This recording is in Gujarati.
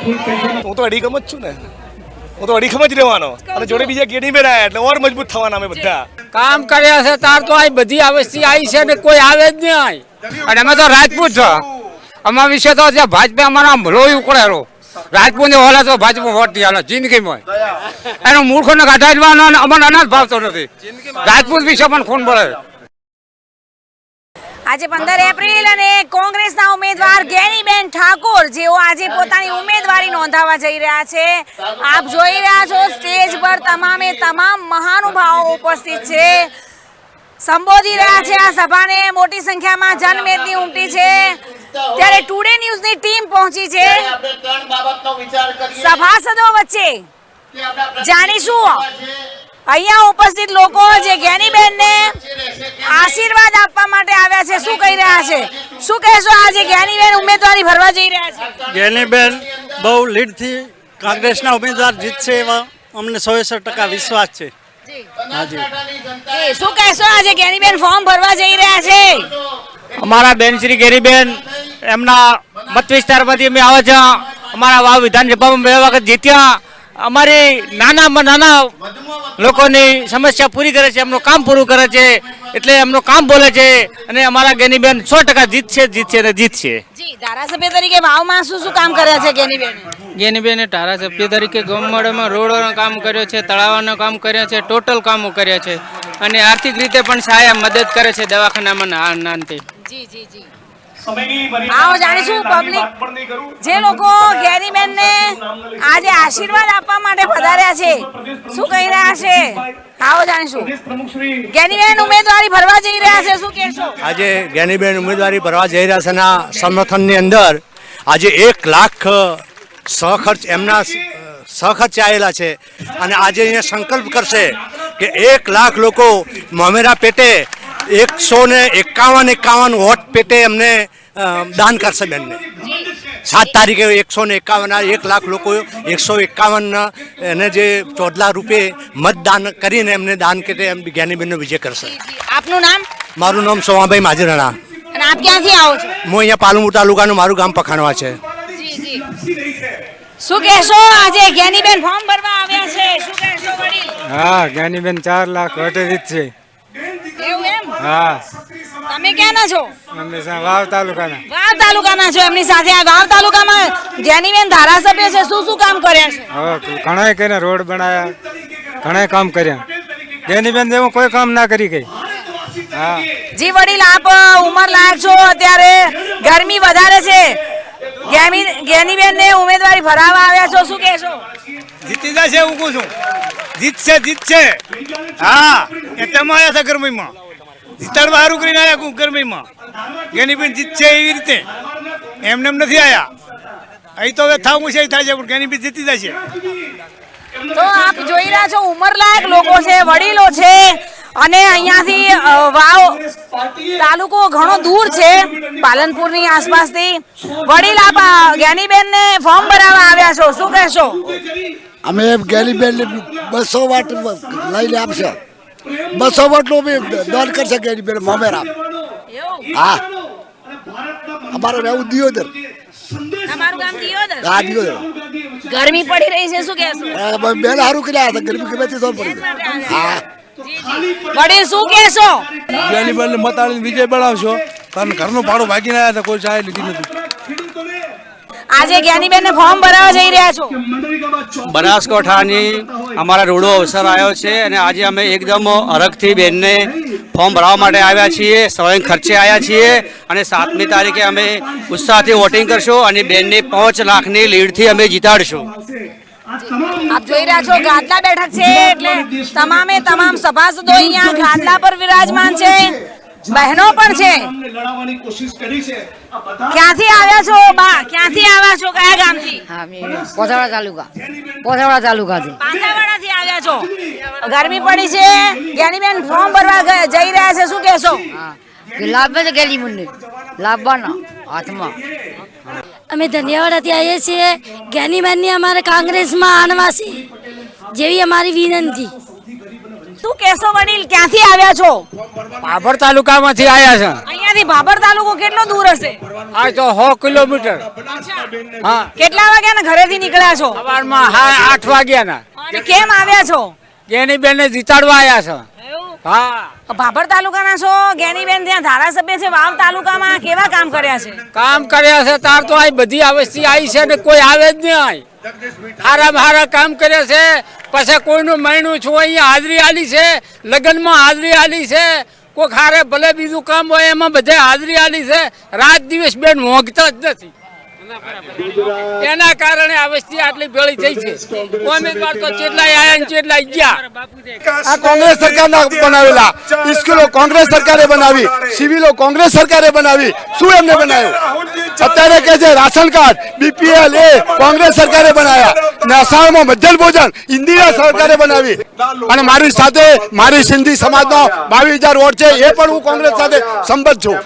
હું તો અડીખમ જ છું ને, હું તો અડીખમ જ રહેવાનો અને જોડે બીજા કેડી બેન આવ્યા એટલે ઓર મજબૂત થવાના અમે બધા કામ કર્યા છે તાર તો આ બધી આવસ્થી આવી છે ને કોઈ આવે જ નહીં આય અને અમે તો રાજપૂત છો અમારા વિશે તો ભાજપે અમારા લોહી ઉકળેલો રાજપૂત ને હોલા તો ભાજપ વોટ હાલો જિંદગીમાં એનો મૂર્ખોને કાઢાડવાનો અમને અનાજ ભાવતો નથી રાજપૂત વિશે પણ ખૂન બળે. આજે 15 એપ્રિલ અને કોંગ્રેસના ઉમેદવાર જ્ઞાનીબેન ઠાકોર જેઓ આજે પોતાની ઉમેદવારી નોંધાવવા જઈ રહ્યા છે. આપ જોઈ રહ્યા છો સ્ટેજ પર તમામે તમામ મહાનુભાવો ઉપસ્થિત છે, સંબોધી રહ્યા છે આ સભાને. મોટી સંખ્યામાં જનમેદની ઉમટી છે ત્યારે ટુડે ન્યૂઝની ટીમ પહોંચી છે સભાસદો વચ્ચે. જાણીશું અહીંયા ઉપસ્થિત લોકો જે જ્ઞાનીબેનને આશીર્વાદ આપવા માટે આવ્યા છે શું કહી રહ્યા છે. શું કહેશો આજે જ્ઞાનીબેન ઉમેદવારી ભરવા જઈ રહ્યા છે? જ્ઞાનીબેન બહુ લીડથી કોંગ્રેસના ઉમેદવાર જીતશે એવા અમને 100% વિશ્વાસ છે. શું કહેશો આજે જ્ઞાનીબેન ફોર્મ ભરવા જઈ રહ્યા છે? અમારા બેન શ્રી ગેરીબેન એમના મત વિસ્તારમાંથી અમે આવે છે. અમારા વાવ વિધાનસભામાં 2 વખત જીત્યા. અમારી નાનામાં નાના લોકોની સમસ્યા પૂરી કરે છે, એમનું કામ પૂરું કરે છે એટલે એમનું કામ બોલે છે અને અમારા જ્ઞાનીબેન 100% જીતશે ને જીતશે. જી, ધારાસભ્ય તરીકે વાવમાં શું કામ કર્યા છે જ્ઞાનીબેન? જ્ઞાનીબેને ધારાસભ્ય તરીકે ગામડામાં રોડોનું કામ કર્યો છે, તળાવોનું કામ કર્યા છે, ટોટલ કામો કર્યા છે અને આર્થિક રીતે પણ સહાય મદદ કરે છે દવાખાનામાં નાનથી. જી જી જી. આવો જાણીશું પબ્લિક જે લોકો જ્ઞાનીબેનને આજે આશીર્વાદ આપવા માટે પધાર્યા છે શું કહી રહ્યા છે. આવો જાણીશું. જ્ઞાનીબેન ઉમેદવારી ભરવા જઈ રહ્યા છે, શું કહેશો? આજે જ્ઞાનીબેન ઉમેદવારી ભરવા જઈ રહ્યા છે ના સમર્થનની અંદર આજે 1 લાખ સહખર્ચ એમના સહખર્ચે આવેલા છે અને આજે અહીંયા સંકલ્પ કરશે કે 1 લાખ લોકો મોમેરા પેટે 151 વોટ પેટે એમને દાન કરશે બેનને. 7 તારીખે 151 1 લાખ લોકો 151 એને જે 14 રૂપિયે મતદાન કરીને એમને દાન કરે એમ જ્ઞાનીબેનનો વિજય કરશે. આપનું નામ? મારું નામ સોમાભાઈ માજરાણા. અને આપ ક્યાંથી આવો છો? હું અહીંયા પાલનપુર તાલુકાનું મારું ગામ પખાણવા છે. જી જી. શું કહેશો આજે જ્ઞાનીબેન ફોર્મ ભરવા આવ્યા છે, શું કહેશો વડીલ? હા, જ્ઞાનીબેન 4 લાખ વોટે જીતશે. એવું એમ? હા. તમે ક્યાંના છો? અમે વાવ તાલુકાના. વાવ તાલુકાના છો. એમની સાથે આ વાવ તાલુકામાં જ્ઞાનીબેન ધારાસભ્ય છે, શું કામ કર્યા છે? ઘણા કર્યા, રોડ બનાવ્યા, ઘણા કામ કર્યા. જ્ઞાનીબેન જેવું કોઈ કામ ના કરી ગઈ. હા જી વડીલ, આપ ઉંમર લાયક છો, અત્યારે ગરમી વધારે છે, જ્ઞાનીબેન ને ઉમેદવારી ભરાવા આવ્યા છો, શું કહેશો? જીતી જશે હું કહું છું. જીતશે. હા, એટલે આવ્યા હતા ગરમીમાં જીતાડવા સારું કરીને આવ્યા ગરમીમાં. જ્ઞાનીબેન જીતશે એવી રીતે એમને એમ નથી આવ્યા. અહીં તો હવે થાવું છે થાય છે પણ જ્ઞાનીબેન જીતી જશે. તો આપ જોઈ રહ્યા છો ઉંમરલાયક લોકો છે, વડીલો છે અને અહીંયાથી વાવ તાલુકો ઘણો દૂર છે પાલનપુરની આસપાસથી. વડીલ, આપ જ્ઞાનીબેન ને ફોર્મ ભરાવા આવ્યા છો, શું કહેશો? અમે જ્ઞાનીબેન 200 વોટ લઈને આપશે. 200 વોટનું બી દાન કરશે જ્ઞાનીબેન મોમેરા. હા, અમારે રહેવું દિયોદર. તમારું ગામ દિયોદર? હા, દિયોદર. ગરમી પડી રહી છે, શું કહેશો? બેન સારું કર્યા હતા, ગરમી ગમે તે જોર પડી. હા વડીલ, શું કહેશો? જ્ઞાનીબેનને મત આલીને વિજય બનાવશો કારણ ઘરનું ભાડું ભાગીને આવ્યા હતા, કોઈ સહાય લીધી નથી. આજે જ્ઞાનીબેન ને ફોર્મ ભરાવા જઈ રહ્યા છો? બનાસકાંઠાની અમારા રોડો અવસર આવ્યો છે અને આજે અમે એકદમ અરગથી બેનને ફોર્મ ભરવા માટે આવ્યા છીએ, સ્વયં ખર્ચે આવ્યા છીએ અને 7મી તારીખે અમે ઉત્સાહથી વોટિંગ કરશું અને બેનને 5 લાખની લીડથી અમે જીતાડશું. આપ જોઈ રહ્યા છો ગાદલા બેઠક છે એટલે તમામે તમામ સભાસદો અહીંયા ગાદલા પર વિરાજમાન છે, બહેનો પણ છે. ક્યાંથી આવ્યા છો બા? ક્યાંથી આવ્યા છો? કયા ગામથી? પોથાવાડા તાલુકાથી. પાંથાવાડાથી આવ્યા છો. ગરમી પડી છે, જ્ઞાનીબેન ફોર્મ ભરવા જઈ રહ્યા છે, શું કહેશો? લાભ છે જ્ઞાનીબેનને લાભવાના હાથમાં. અમે ધન્યવાદથી આવીએ છીએ. જ્ઞાનીબેનની અમારે કોંગ્રેસમાં આનવા છે જેવી અમારી વિનંતી. શું કહેશો વડીલ, ક્યાંથી આવ્યા છો? ભાભર તાલુકામાંથી આવ્યા છે. અહીંયાથી ભાભર તાલુકો કેટલો દૂર હશે? આ તો 100 કિલોમીટર. હા. કેટલા વાગ્યાના ઘરેથી નીકળ્યા છો? સવારમાં 8 વાગ્યાના. અને કેમ આવ્યા છો? ગેનીબેન ને જીતાડવા આવ્યા છે. હા. ભાભર તાલુકાના છો, ગેનીબેન ત્યાં ધારાસભ્ય છે, વાવ તાલુકામાં કેવા કામ કર્યા છે? કામ કર્યા છે તાર તો આ બધી અવસ્થા આવી છે ને કોઈ આવે જ નહીં. આય હારામાં હારા કામ કર્યા છે. પછી કોઈનું મહિનું છું અહીંયા હાજરી આલી છે, લગ્નમાં હાજરી આલી છે, કોઈ હારે ભલે બીજું કામ હોય એમાં બધે હાજરી આલી છે. રાત દિવસ બેન મોંઘતા જ નથી. એના કારણે આ વસ્તી આટલી ભેળી થઈ છે. ઉમેદવાર તો ચેટલાય આયા ને ચેટલાય ગયા. આ કોંગ્રેસ સરકારના બનાવેલા સ્કૂલો કોંગ્રેસ સરકારે બનાવી, સિવિલો કોંગ્રેસ સરકારે બનાવી. શું એમને બનાવ્યું? અત્યારે કે છે રાશન કાર્ડ BPL એ કોંગ્રેસ સરકારે બનાવ્યા. નશાળમાં મધ્યાહન ભોજન ઇન્દિરા સરકારે બનાવી. અને મારી સાથે મારી સિંધી સમાજનો 22,000 વોટ છે, એ પણ હું કોંગ્રેસ સાથે સંબદ્ધ છું.